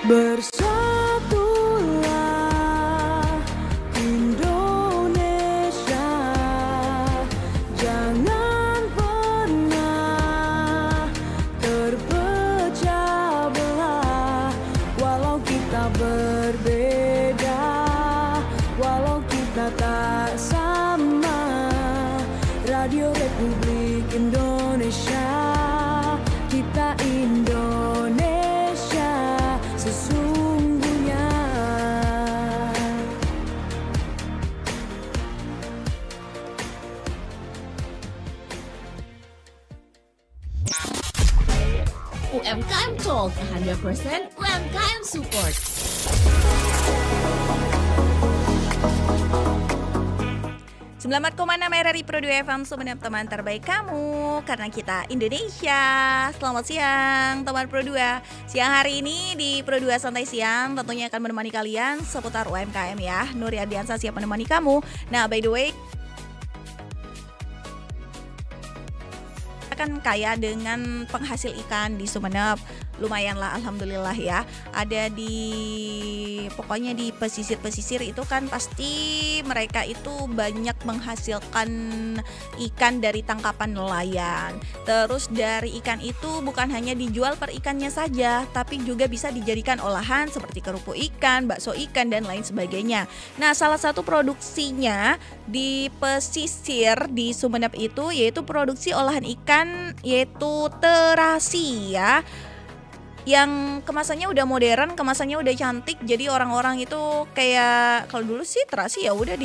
Bersatulah Indonesia, jangan pernah terpecah belah. Walau kita berbeda, walau kita tak sama, Radio Republik Indonesia, kita Indonesia sesungguhnya. UMKM Talk 100% UMKM Support. Selamat 9,6 RRI Pro 2 FM, Sumeneb, teman terbaik kamu, karena kita Indonesia. Selamat siang teman Pro 2. Siang hari ini di Pro 2 Santai Siang tentunya akan menemani kalian seputar UMKM ya. Nur Ardiansa siap menemani kamu. Nah, by the way, kan kaya dengan penghasil ikan di Sumeneb. Lumayan lah, alhamdulillah ya. Ada pokoknya di pesisir-pesisir itu kan pasti mereka itu banyak menghasilkan ikan dari tangkapan nelayan. Terus dari ikan itu bukan hanya dijual per ikannya saja, tapi juga bisa dijadikan olahan seperti kerupuk ikan, bakso ikan, dan lain sebagainya. Nah, salah satu produksinya di pesisir di Sumeneb itu yaitu produksi olahan ikan, yaitu terasi ya, yang kemasannya udah modern, kemasannya udah cantik. Jadi orang-orang itu kayak, kalau dulu sih terasi ya udah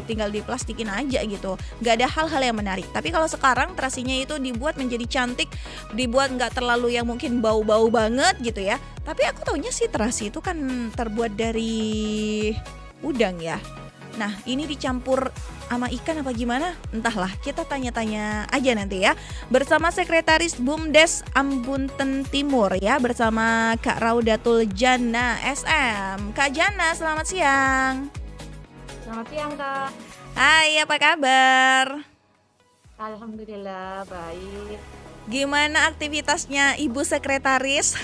tinggal diplastikin aja gitu, nggak ada hal-hal yang menarik. Tapi kalau sekarang terasinya itu dibuat menjadi cantik, dibuat nggak terlalu yang mungkin bau-bau banget gitu ya. Tapi aku taunya sih terasi itu kan terbuat dari udang ya. Nah, ini dicampur sama ikan apa gimana? Entahlah, kita tanya-tanya aja nanti ya. Bersama Sekretaris BUMDes Ambunten Timur ya, bersama Kak Raudatul Jannah SM. Kak Jannah, selamat siang. Selamat siang, Kak. Hai, apa kabar? Alhamdulillah baik. Gimana aktivitasnya Ibu Sekretaris?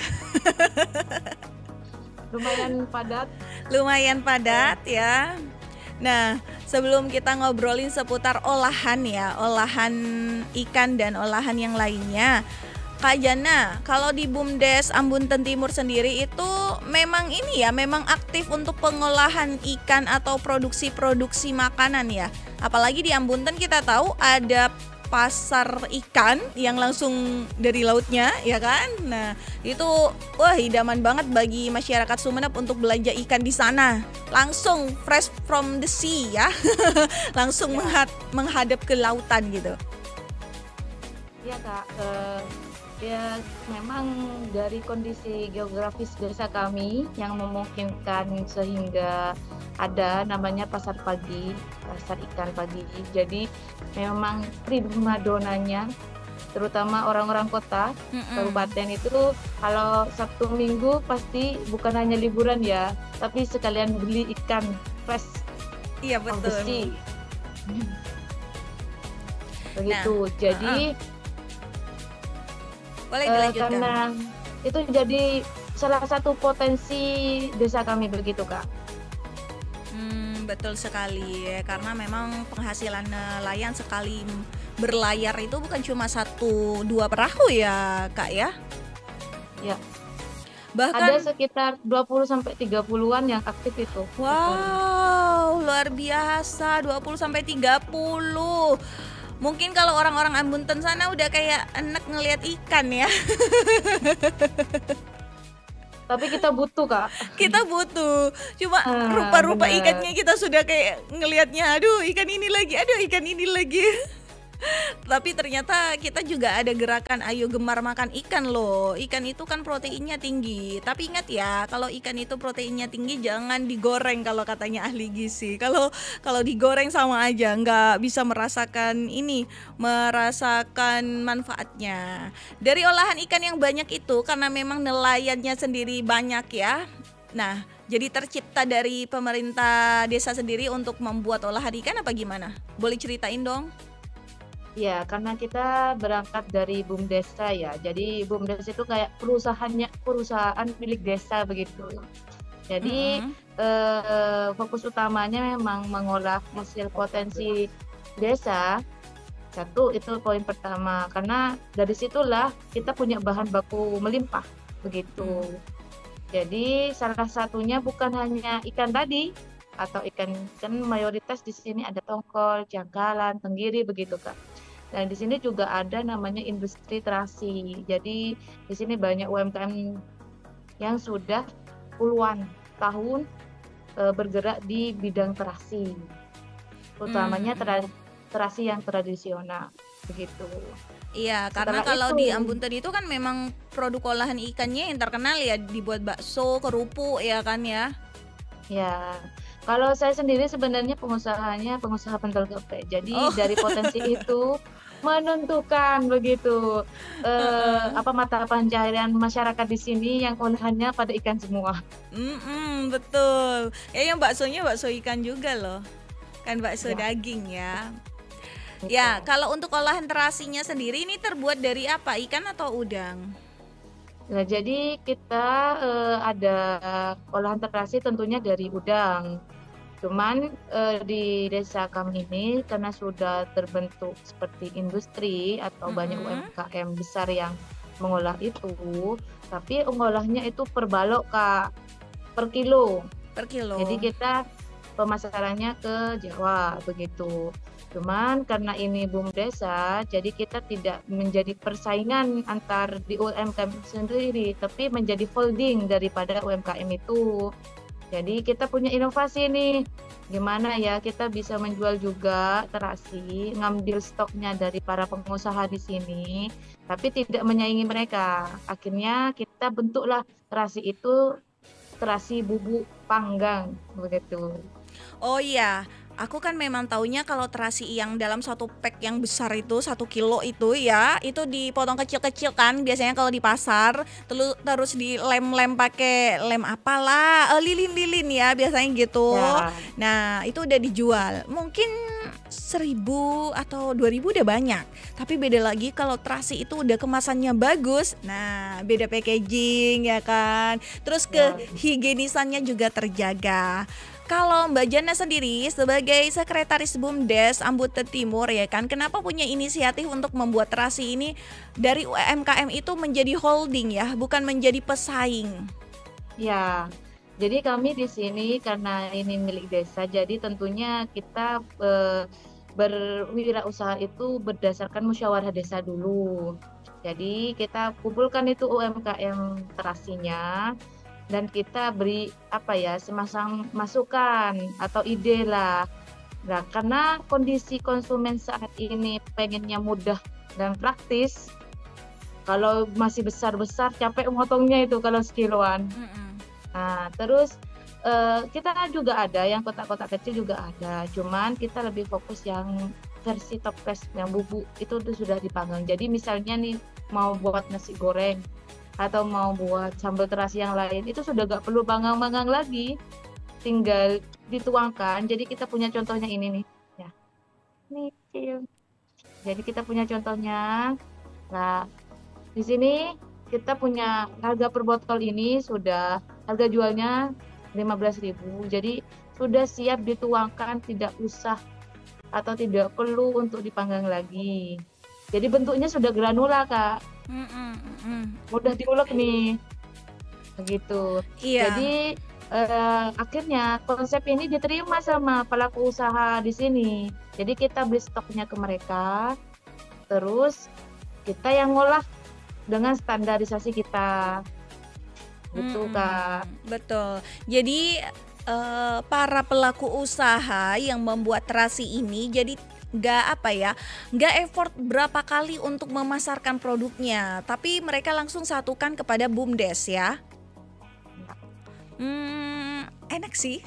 Lumayan padat. Lumayan padat ya. Nah, sebelum kita ngobrolin seputar olahan ya, olahan ikan dan olahan yang lainnya, Kak Jana, kalau di BUMDes Ambunten Timur sendiri itu memang ini ya, memang aktif untuk pengolahan ikan atau produksi-produksi makanan ya. Apalagi di Ambunten kita tahu ada pasar ikan yang langsung dari lautnya ya kan. Nah, itu wah idaman banget bagi masyarakat Sumeneb untuk belanja ikan di sana. Langsung fresh from the sea ya. Langsung menghadap ke lautan gitu. Iya, Kak. Ya memang dari kondisi geografis desa kami yang memungkinkan sehingga ada namanya pasar pagi, pasar ikan pagi. Jadi memang primadonanya terutama orang-orang kota, kabupaten itu kalau Sabtu Minggu pasti bukan hanya liburan ya, tapi sekalian beli ikan fresh. Iya betul. Begitu. Nah, jadi boleh dilanjutkan. Karena itu jadi salah satu potensi desa kami begitu, Kak. Betul sekali ya, karena memang penghasilan nelayan sekali berlayar itu bukan cuma 1-2 perahu ya, Kak ya? Ya. Bahkan ada sekitar 20-30-an yang aktif itu. Wow, luar biasa, 20-30. Mungkin kalau orang-orang Ambunten sana udah kayak enak ngelihat ikan ya. Tapi kita butuh, Kak. Kita butuh. Cuma rupa-rupa ikannya kita sudah kayak ngelihatnya, aduh ikan ini lagi, aduh ikan ini lagi. Tapi ternyata kita juga ada gerakan ayo gemar makan ikan loh. Ikan itu kan proteinnya tinggi. Tapi ingat ya, kalau ikan itu proteinnya tinggi jangan digoreng kalau katanya ahli gizi. Kalau digoreng sama aja, nggak bisa merasakan manfaatnya. Dari olahan ikan yang banyak itu karena memang nelayannya sendiri banyak ya. Nah, jadi tercipta dari pemerintah desa sendiri untuk membuat olahan ikan apa gimana? Boleh ceritain dong? Ya, karena kita berangkat dari BUMDes ya. Jadi BUMDes itu kayak perusahaan milik desa begitu. Jadi Mm-mm. fokus utamanya memang mengolah hasil potensi desa. Satu itu poin pertama, karena dari situlah kita punya bahan baku melimpah begitu. Mm. Jadi salah satunya bukan hanya ikan tadi atau ikan kan mayoritas di sini ada tongkol, jangkalan, tenggiri begitu Kak. Dan di sini juga ada namanya industri terasi. Jadi di sini banyak UMKM yang sudah puluhan tahun bergerak di bidang terasi, utamanya Mm-mm. terasi yang tradisional begitu. Iya, karena Setelah kalau itu, di Ambon tadi itu kan memang produk olahan ikannya yang terkenal ya, dibuat bakso, kerupuk ya kan ya. ya, kalau saya sendiri sebenarnya pengusahanya pengusaha pentol geprek. Jadi Oh, dari potensi itu menentukan begitu heeh. apa mata pencaharian masyarakat di sini yang olahannya pada ikan semua. Mm-mm, betul. Kayaknya baksonya bakso ikan juga loh. Kan bakso Ya, daging ya. Ya, itu. kalau untuk olahan terasinya sendiri ini terbuat dari apa? Ikan atau udang? Nah, jadi kita ada olahan terasi tentunya dari udang. Cuman di desa kami ini karena sudah terbentuk seperti industri atau banyak Mm-mm, UMKM besar yang mengolah itu, tapi mengolahnya itu per balok Kak, per kilo. per Jadi kilo. kita pemasarannya ke Jawa begitu. Cuman karena ini BUMDesa, jadi kita tidak menjadi persaingan antar di UMKM sendiri, tapi menjadi holding daripada UMKM itu. Jadi kita punya inovasi nih, gimana ya kita bisa menjual juga terasi, ngambil stoknya dari para pengusaha di sini, tapi tidak menyaingi mereka. Akhirnya kita bentuklah terasi itu terasi bubuk panggang begitu. Oh iya, aku kan memang taunya kalau terasi yang dalam satu pack yang besar itu 1 kilo itu ya, itu dipotong kecil-kecil kan biasanya kalau di pasar, terus dilem-lem pakai lem apalah, lilin-lilin ya biasanya gitu. Ya, Nah, itu udah dijual. Mungkin 1.000 atau 2.000 udah banyak. Tapi beda lagi kalau terasi itu udah kemasannya bagus. Nah, beda packaging ya kan. Terus ya. kehigienisannya juga terjaga. Kalau Mbak Jana sendiri sebagai sekretaris BUMDes Ambute Timur ya kan, kenapa punya inisiatif untuk membuat terasi ini dari UMKM itu menjadi holding ya, bukan menjadi pesaing? Ya, jadi kami di sini karena ini milik desa, jadi tentunya kita berwirausaha itu berdasarkan musyawarah desa dulu. Jadi kita kumpulkan itu UMKM terasinya dan kita beri apa ya semacam masukan atau ide lah. Nah, karena kondisi konsumen saat ini pengennya mudah dan praktis, kalau masih besar-besar capek motongnya itu kalau sekiloan. Mm-mm. Nah, terus kita juga ada yang kotak-kotak kecil juga ada, cuman kita lebih fokus yang versi toples yang bubuk itu tuh sudah dipanggang. Jadi misalnya nih mau buat nasi goreng atau mau buat sambal terasi yang lain itu sudah gak perlu panggang-panggang lagi, tinggal dituangkan. Jadi kita punya contohnya ini nih, ya, nih kecil. Jadi kita punya contohnya. Nah, di sini kita punya harga per botol ini sudah harga jualnya 15.000. Jadi sudah siap dituangkan, tidak usah atau tidak perlu untuk dipanggang lagi. Jadi bentuknya sudah granula, Kak. Mm-mm, mm-mm. Mudah diulek nih. Begitu. Iya. Jadi akhirnya konsep ini diterima sama pelaku usaha di sini. Jadi kita beli stoknya ke mereka, terus kita yang ngolah dengan standarisasi kita. Gitu, Kak. Betul. Jadi para pelaku usaha yang membuat terasi ini jadi nggak apa ya, nggak effort berapa kali untuk memasarkan produknya, tapi mereka langsung satukan kepada BUMDes ya. Enak sih,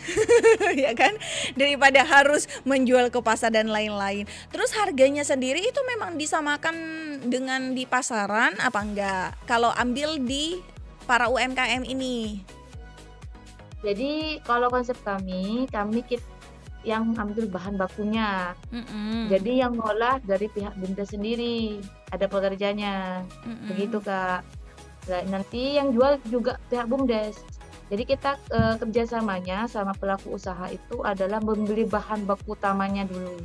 ya kan? Daripada harus menjual ke pasar dan lain-lain. Terus harganya sendiri itu memang disamakan dengan di pasaran apa enggak? Kalau ambil di para UMKM ini. Jadi kalau konsep kami yang ambil bahan bakunya. Mm-mm. Jadi yang ngolah dari pihak BUMDes sendiri, ada pekerjanya, begitu Mm-mm. Kak. Nah, nanti yang jual juga pihak BUMDes. Jadi kita kerjasamanya sama pelaku usaha itu adalah membeli bahan baku utamanya dulu.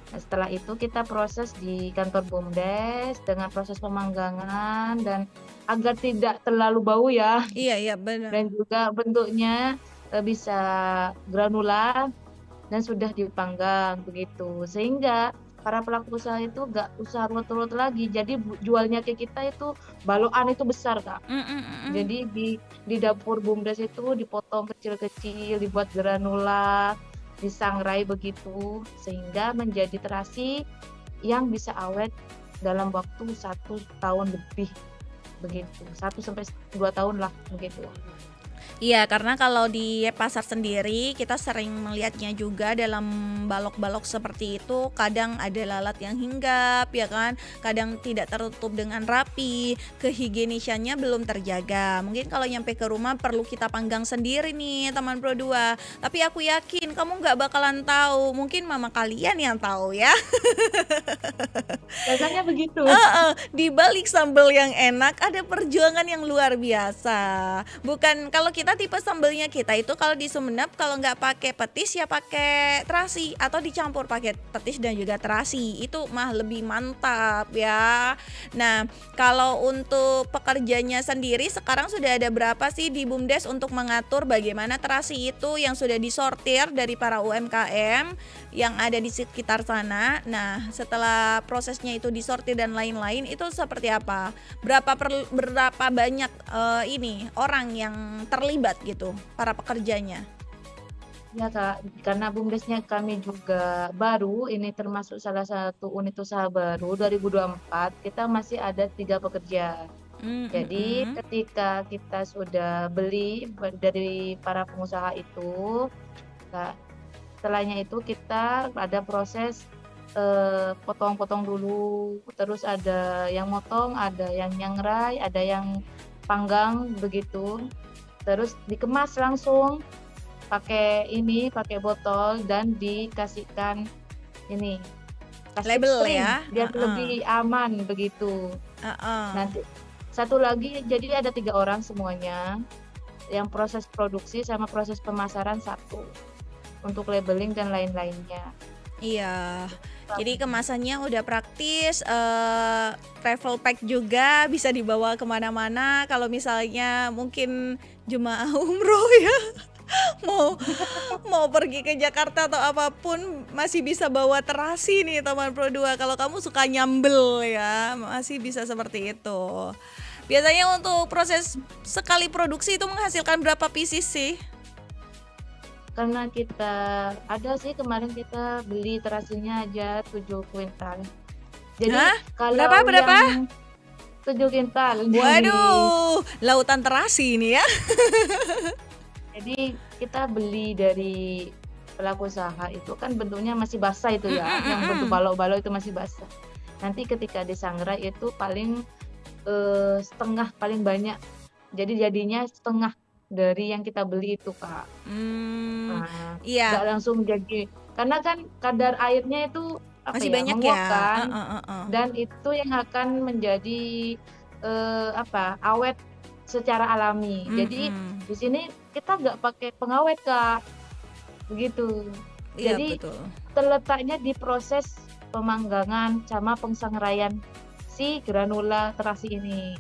Nah, setelah itu kita proses di kantor BUMDes dengan proses pemanggangan dan agar tidak terlalu bau ya, Iya benar. dan juga bentuknya bisa granular dan sudah dipanggang begitu. Sehingga para pelaku usaha itu nggak usah ruwet-ruwet lagi. Jadi jualnya ke kita itu balokan itu besar Kak. Mm-mm. Jadi di dapur BUMDes itu dipotong kecil-kecil, dibuat granula, disangrai begitu sehingga menjadi terasi yang bisa awet dalam waktu 1 tahun lebih begitu. 1 sampai 2 tahun lah begitu. Iya, karena kalau di pasar sendiri kita sering melihatnya juga dalam balok-balok seperti itu, kadang ada lalat yang hinggap, ya kan? Kadang tidak tertutup dengan rapi, kehigienisannya belum terjaga. Mungkin kalau nyampe ke rumah perlu kita panggang sendiri nih, teman Pro 2. Tapi aku yakin kamu nggak bakalan tahu, mungkin mama kalian yang tahu ya. Biasanya begitu. Di balik sambal yang enak ada perjuangan yang luar biasa. Bukan kalau kita tipe sambelnya kita itu kalau di Sumenep kalau nggak pakai petis ya pakai terasi atau dicampur pakai petis dan juga terasi. Itu mah lebih mantap ya. Nah, kalau untuk pekerjanya sendiri sekarang sudah ada berapa sih di BUMDes untuk mengatur bagaimana terasi itu yang sudah disortir dari para UMKM yang ada di sekitar sana. Nah, setelah prosesnya itu disortir dan lain-lain itu seperti apa? Berapa banyak ini orang yang terlibat gitu, para pekerjanya? Ya Kak, karena BUMDesnya kami juga baru, ini termasuk salah satu unit usaha baru 2024, kita masih ada 3 pekerja. Jadi ketika kita sudah beli dari para pengusaha itu, Kak, setelahnya itu kita ada proses potong-potong dulu, terus ada yang motong, ada yang nyangrai, ada yang panggang begitu, terus dikemas langsung pakai botol dan dikasihkan ini plastik Label string ya. biar lebih aman begitu. Nanti satu lagi, jadi ada 3 orang semuanya, yang proses produksi sama proses pemasaran satu untuk labeling dan lain-lainnya. Iya, jadi kemasannya udah praktis, travel pack juga bisa dibawa kemana-mana. Kalau misalnya mungkin jemaah umroh ya, mau pergi ke Jakarta atau apapun masih bisa bawa terasi nih teman Pro 2. Kalau kamu suka nyambel ya, masih bisa seperti itu. Biasanya untuk proses sekali produksi itu menghasilkan berapa pieces sih? Karena kita ada sih kemarin kita beli terasinya aja 7 kuintal. Jadi kalau berapa? yang 7 kuintal. Waduh, lautan terasi ini ya. Jadi kita beli dari pelaku usaha itu kan bentuknya masih basah itu ya, yang bentuk balok-balok itu masih basah. Nanti ketika disangrai itu paling setengah paling banyak. Jadi jadinya setengah dari yang kita beli itu Kak. Iya. Nggak langsung jadi, karena kan kadar airnya itu masih banyak menguap ya. kan, dan itu yang akan menjadi awet secara alami. Jadi di sini kita nggak pakai pengawet Kak, begitu. Iya, Jadi betul. terletaknya di proses pemanggangan sama pensangraian si granula terasi ini.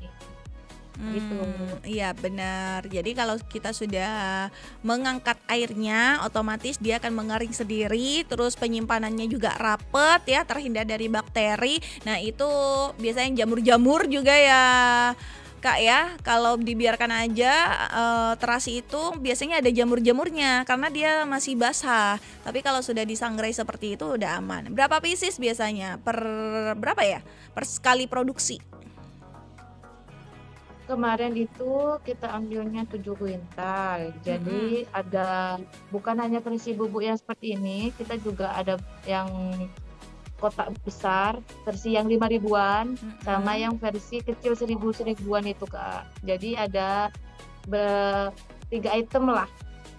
Gitu. Iya benar. Jadi kalau kita sudah mengangkat airnya, otomatis dia akan mengering sendiri. Terus penyimpanannya juga rapet ya, terhindar dari bakteri. Nah itu biasanya jamur-jamur juga ya Kak ya. Kalau dibiarkan aja terasi itu biasanya ada jamur-jamurnya karena dia masih basah. Tapi kalau sudah disangrai seperti itu udah aman. Berapa pieces biasanya per sekali produksi? Kemarin itu kita ambilnya 7 kuintal. Jadi ada bukan hanya versi bubuk yang seperti ini, kita juga ada yang kotak besar, versi yang 5 ribuan, sama yang versi kecil 1000-1000-an itu Kak. Jadi ada 3 item lah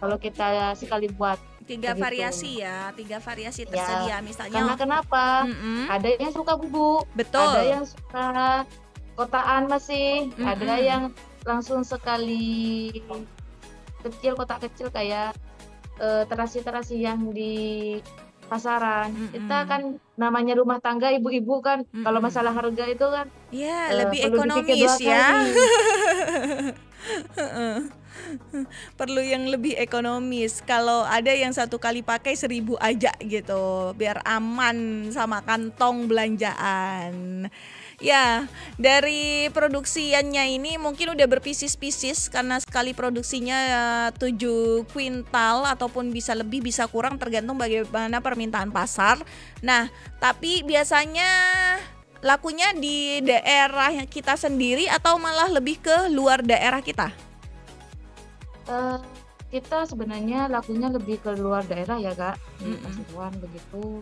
kalau kita sekali buat. tiga begitu. variasi ya, tiga variasi Ya, tersedia. karena Misalnya, kenapa? mm-mm, Ada yang suka bubuk, ada betul, yang suka kotaan masih, ada mm-mm, yang langsung sekali kecil, kotak kecil kayak terasi-terasi yang di pasaran. Kita mm-mm, kan namanya rumah tangga ibu-ibu kan, kalau mm-mm. masalah harga itu kan Ya, lebih perlu dipikir ekonomis dua ya. kali. Perlu yang lebih ekonomis. Kalau ada yang satu kali pakai 1.000 aja gitu, biar aman sama kantong belanjaan. Ya, dari produksiannya ini mungkin udah berpisis-pisis karena sekali produksinya 7 kuintal ataupun bisa lebih bisa kurang tergantung bagaimana permintaan pasar. Nah, tapi biasanya lakunya di daerah yang kita sendiri atau malah lebih ke luar daerah kita? Eh, kita sebenarnya lakunya lebih ke luar daerah ya Kak, di Mm-mm. Pasuruan begitu,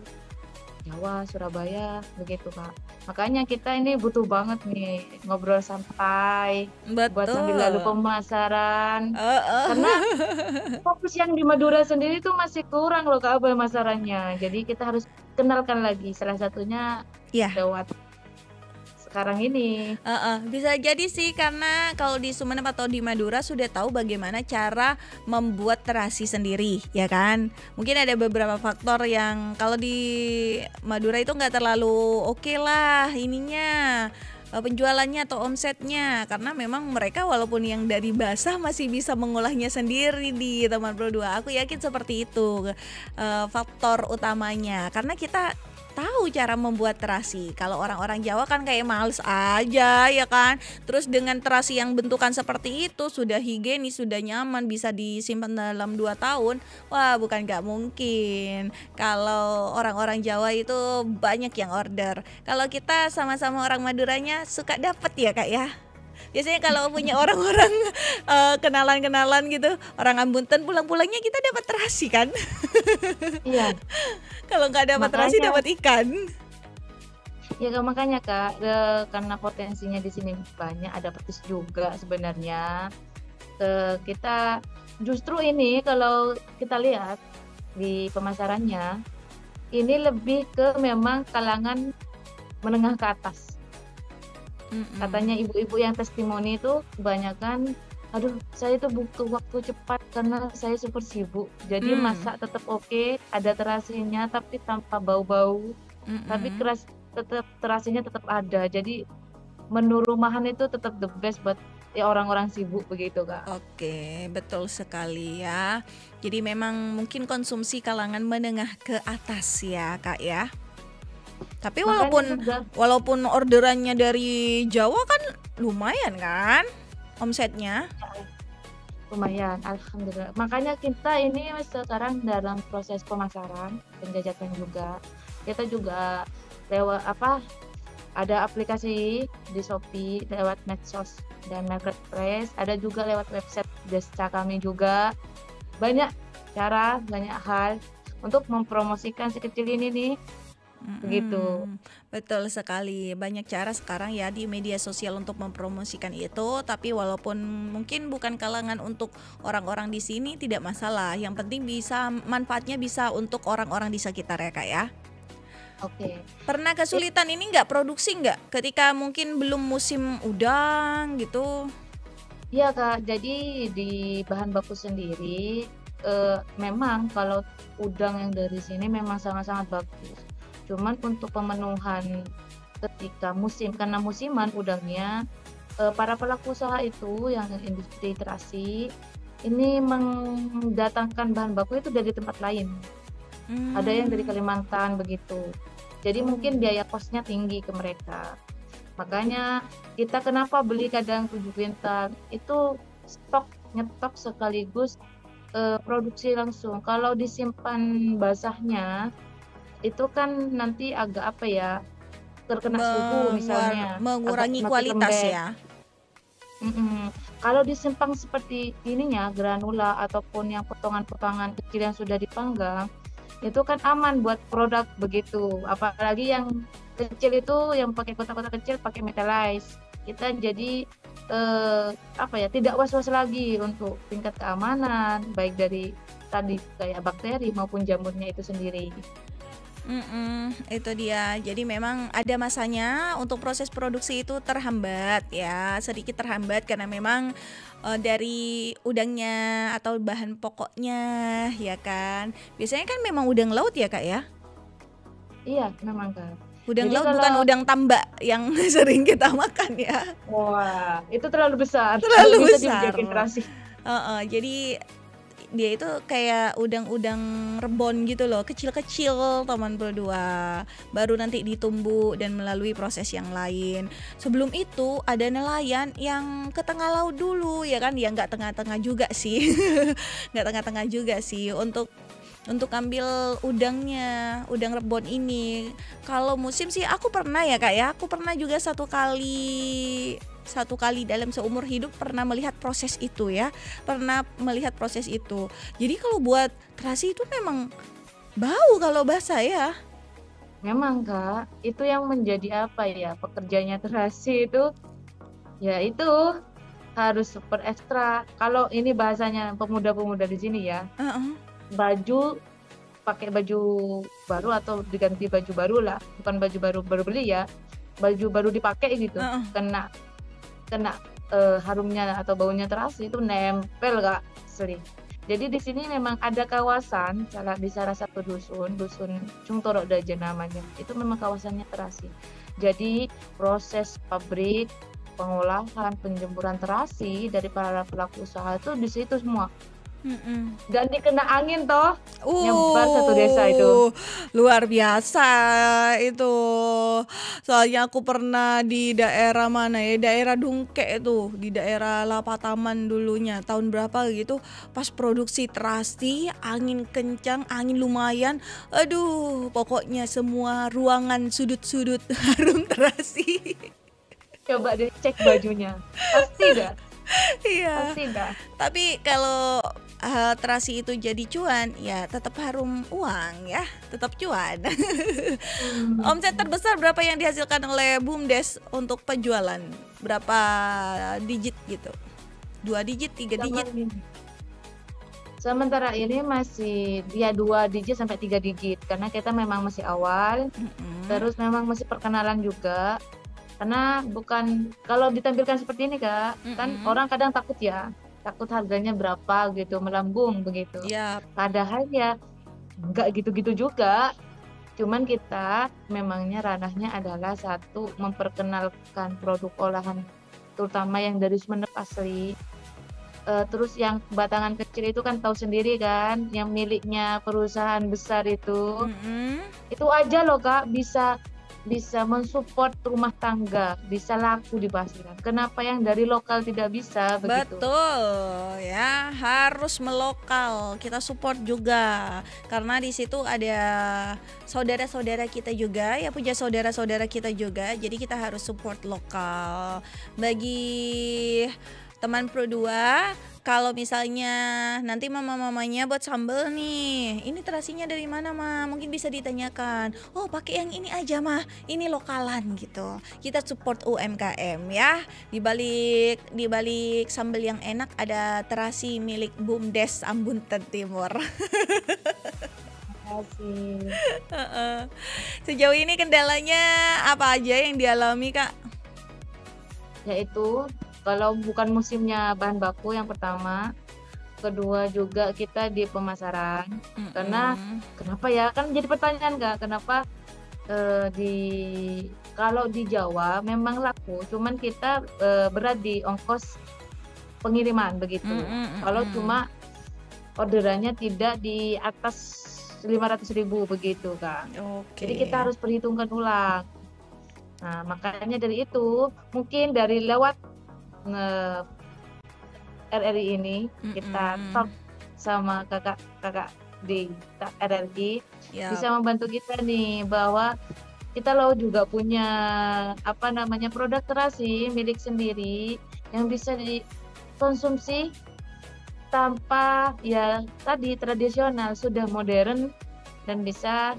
Jawa, Surabaya begitu Kak. Makanya kita ini butuh banget nih ngobrol santai buat sambil lalu Betul. pemasaran. Karena Heeh. fokus yang di Madura sendiri tuh masih kurang loh Kak pemasarannya. Jadi kita harus kenalkan lagi. Salah satunya Ya, lewat sekarang ini. heeh, bisa jadi sih karena kalau di Sumeneb atau di Madura sudah tahu bagaimana cara membuat terasi sendiri, ya kan? Mungkin ada beberapa faktor yang kalau di Madura itu nggak terlalu oke lah ininya penjualannya atau omsetnya karena memang mereka walaupun yang dari basah masih bisa mengolahnya sendiri di Taman Pro 2. Aku yakin seperti itu faktor utamanya karena kita tahu cara membuat terasi. Kalau orang-orang Jawa kan kayak males aja ya kan. Terus dengan terasi yang bentukan seperti itu sudah higienis, sudah nyaman, bisa disimpan dalam 2 tahun. Wah, bukan nggak mungkin. Kalau orang-orang Jawa itu banyak yang order. Kalau kita sama-sama orang Maduranya suka dapet ya Kak ya. Biasanya kalau punya orang-orang kenalan-kenalan gitu, orang Ambunten pulang-pulangnya kita dapat terasi kan. Iya, Kalau nggak dapat terasi makanya dapat ikan. ya Kak, makanya Kak, karena potensinya di sini banyak, ada petis juga sebenarnya. Kita justru ini kalau kita lihat di pemasarannya, ini lebih ke memang kalangan menengah ke atas. Katanya Mm-mm. ibu-ibu yang testimoni itu kebanyakan, aduh saya itu butuh waktu cepat karena saya super sibuk. Jadi Mm. masak tetap oke, ada terasinya tapi tanpa bau-bau. Tapi Mm-mm. keras tetap terasinya tetap ada. Jadi menu rumahan itu tetap the best buat ya orang-orang sibuk begitu Kak. Oke, betul sekali ya. Jadi memang mungkin konsumsi kalangan menengah ke atas ya, Kak ya. Tapi Makanya walaupun juga walaupun orderannya dari Jawa kan lumayan kan omsetnya. lumayan, alhamdulillah. Makanya kita ini sekarang dalam proses pemasaran, penjajakan juga. Kita juga lewat apa? Ada aplikasi di Shopee, lewat medsos dan marketplace, ada juga lewat website desa kami juga. Banyak cara, banyak hal untuk mempromosikan si kecil ini nih, begitu. Mm-mm. Betul sekali. Banyak cara sekarang ya di media sosial untuk mempromosikan itu, tapi walaupun mungkin bukan kalangan untuk orang-orang di sini tidak masalah. Yang penting bisa manfaatnya bisa untuk orang-orang di sekitar ya, Kak ya. Oke. Pernah kesulitan ini nggak produksi nggak ketika mungkin belum musim udang gitu? Iya Kak, jadi di bahan baku sendiri memang kalau udang yang dari sini memang sangat-sangat bagus. Cuman untuk pemenuhan ketika musim, karena musiman udangnya, para pelaku usaha itu yang industri terasi ini mendatangkan bahan baku itu dari tempat lain. Ada yang dari Hmm. Kalimantan begitu. Jadi Oh. mungkin biaya kosnya tinggi ke mereka. Makanya kita kenapa beli kadang 7 kuintal, itu nyetok sekaligus produksi langsung. Kalau disimpan basahnya, itu kan nanti agak apa ya, terkena suhu misalnya, agak Mengurangi semakin kualitas lembek. ya. Kalau disimpan seperti ininya, granula ataupun yang potongan-potongan kecil yang sudah dipanggang, itu kan aman buat produk begitu. Apalagi yang kecil itu yang pakai kotak-kotak kecil pakai metalize. Kita jadi apa ya, tidak was-was lagi untuk tingkat keamanan baik dari tadi kayak bakteri maupun jamurnya itu sendiri. Itu dia. Jadi memang ada masanya untuk proses produksi itu terhambat ya, sedikit terhambat karena memang dari udangnya atau bahan pokoknya ya kan. Biasanya kan memang udang laut ya Kak ya? Iya, memang Kak. Udang Jadi laut bukan kalau udang tambak yang sering kita makan ya. wah, itu terlalu besar. Terlalu Bisa besar. dibikin terasi. Jadi dia itu kayak udang-udang rebon gitu loh, kecil-kecil teman berdua. Baru nanti ditumbuk dan melalui proses yang lain. Sebelum itu ada nelayan yang ke tengah laut dulu ya kan, ya nggak tengah-tengah juga sih, nggak tengah-tengah juga sih untuk ambil udangnya, udang rebon ini. Kalau musim sih aku pernah ya Kak ya, aku pernah juga satu kali dalam seumur hidup pernah melihat proses itu ya, pernah melihat proses itu. Jadi kalau buat terasi itu memang bau kalau basah ya. Memang Kak, itu yang menjadi apa ya, pekerjanya terasi itu, ya itu harus super ekstra. Kalau ini bahasanya pemuda-pemuda di sini ya, Heeh. baju pakai baju baru atau diganti baju baru lah, bukan baju baru beli ya, baju baru dipakai gitu, Heeh. kena harumnya atau baunya terasi itu nempel Kak, asli. Jadi di sini memang ada kawasan di salah satu dusun Cungtorok Daja namanya. Itu memang kawasannya terasi. Jadi proses pabrik, pengolahan, penjemuran terasi dari para pelaku usaha itu di situ semua. Dan dikena angin toh, nyebar satu desa itu. Luar biasa itu. Soalnya aku pernah di daerah mana ya, daerah Dungke itu, di daerah Lapataman dulunya, tahun berapa gitu, pas produksi terasi, angin kencang, angin lumayan, aduh pokoknya semua ruangan sudut-sudut harum terasi. Coba deh cek bajunya, pasti dah, Iya. pasti dah. Tapi kalau terasi itu jadi cuan, ya tetap harum uang ya, tetap cuan. Omset terbesar berapa yang dihasilkan oleh BUMDes untuk penjualan? Berapa digit gitu? 2 digit, 3 digit? Sementara ini masih dia 2 digit sampai 3 digit karena kita memang masih awal, terus memang masih perkenalan juga. Karena bukan kalau ditampilkan seperti ini Kak, kan orang kadang takut ya, takut harganya berapa gitu, melambung begitu. Yap. Padahal ya nggak gitu-gitu juga. Cuman kita memangnya ranahnya adalah satu memperkenalkan produk olahan, terutama yang dari Sumeneb asli. Terus yang batangan kecil itu kan tahu sendiri kan, yang miliknya perusahaan besar itu aja loh Kak bisa mensupport rumah tangga, bisa laku di pasaran. Kenapa yang dari lokal tidak bisa begitu? Betul ya, harus melokal. Kita support juga karena di situ ada saudara-saudara kita juga, ya punya saudara-saudara kita juga. Jadi kita harus support lokal. Bagi teman Pro 2, kalau misalnya nanti mama-mamanya buat sambal nih, ini terasinya dari mana Ma? Mungkin bisa ditanyakan. Oh pakai yang ini aja mah, ini lokalan gitu. Kita support UMKM ya. Di balik sambal yang enak ada terasi milik BUMDes Ambunten Timur. Kasih. Sejauh ini kendalanya apa aja yang dialami Kak? Yaitu kalau bukan musimnya bahan baku yang pertama, kedua juga kita di pemasaran. Karena kenapa ya? Kan jadi pertanyaan Kak, kenapa kalau di Jawa memang laku, cuman kita berat di ongkos pengiriman begitu. Kalau cuma orderannya tidak di atas 500.000 begitu Kak. Jadi kita harus perhitungkan ulang. Nah, makanya dari itu mungkin dari lewat RRI ini kita talk sama kakak di RRI bisa membantu kita nih bahwa kita loh juga punya produk terasi milik sendiri yang bisa dikonsumsi tanpa ya tadi tradisional, sudah modern dan bisa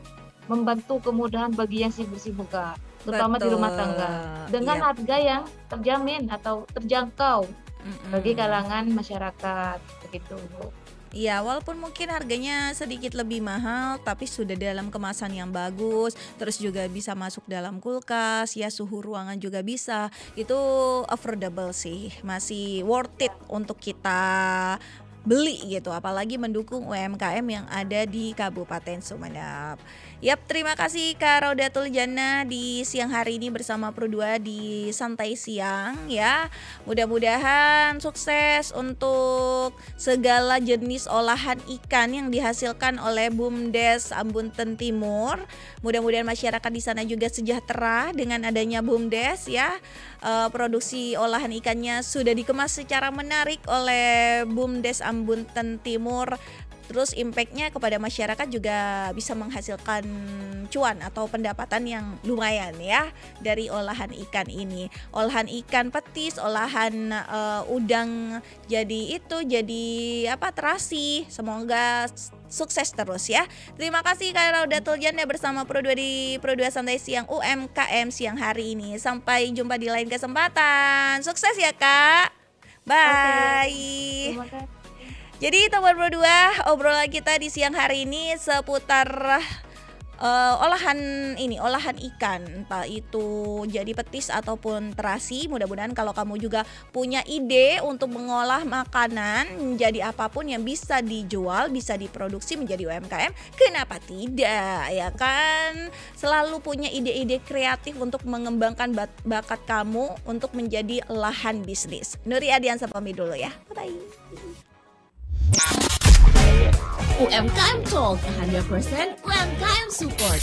membantu kemudahan bagi yang sibuk-sibuk Kak, terutama di rumah tangga dengan harga yang terjamin atau terjangkau bagi kalangan masyarakat begitu. Iya, walaupun mungkin harganya sedikit lebih mahal, tapi sudah dalam kemasan yang bagus, terus juga bisa masuk dalam kulkas, ya suhu ruangan juga bisa. Itu affordable sih, masih worth it untuk kita beli gitu, apalagi mendukung UMKM yang ada di Kabupaten Sumeneb. Yap, terima kasih Kak Raudatul Jannah di siang hari ini bersama Pro2 di Santai Siang ya. Mudah-mudahan sukses untuk segala jenis olahan ikan yang dihasilkan oleh BUMDes Ambunten Timur. Mudah-mudahan masyarakat di sana juga sejahtera dengan adanya BUMDes ya. Produksi olahan ikannya sudah dikemas secara menarik oleh BUMDes Ambunten Timur. Terus impactnya kepada masyarakat juga bisa menghasilkan cuan atau pendapatan yang lumayan ya dari olahan ikan ini. Olahan ikan petis, olahan udang jadi terasi. Semoga sukses terus ya. Terima kasih Kak Raudatul Jannah bersama Pro2 di Pro2 Santai Siang UMKM siang hari ini. Sampai jumpa di lain kesempatan. Sukses ya Kak. Bye. Terima kasih. Jadi teman Pro2, obrolan kita di siang hari ini seputar olahan ikan, entah itu jadi petis ataupun terasi. Mudah-mudahan kalau kamu juga punya ide untuk mengolah makanan menjadi apapun yang bisa dijual, bisa diproduksi menjadi UMKM, kenapa tidak ya kan? Selalu punya ide-ide kreatif untuk mengembangkan bakat kamu untuk menjadi lahan bisnis. Nuri Adiansa pamit dulu ya, bye. UMKM Talk 100% UMKM Support.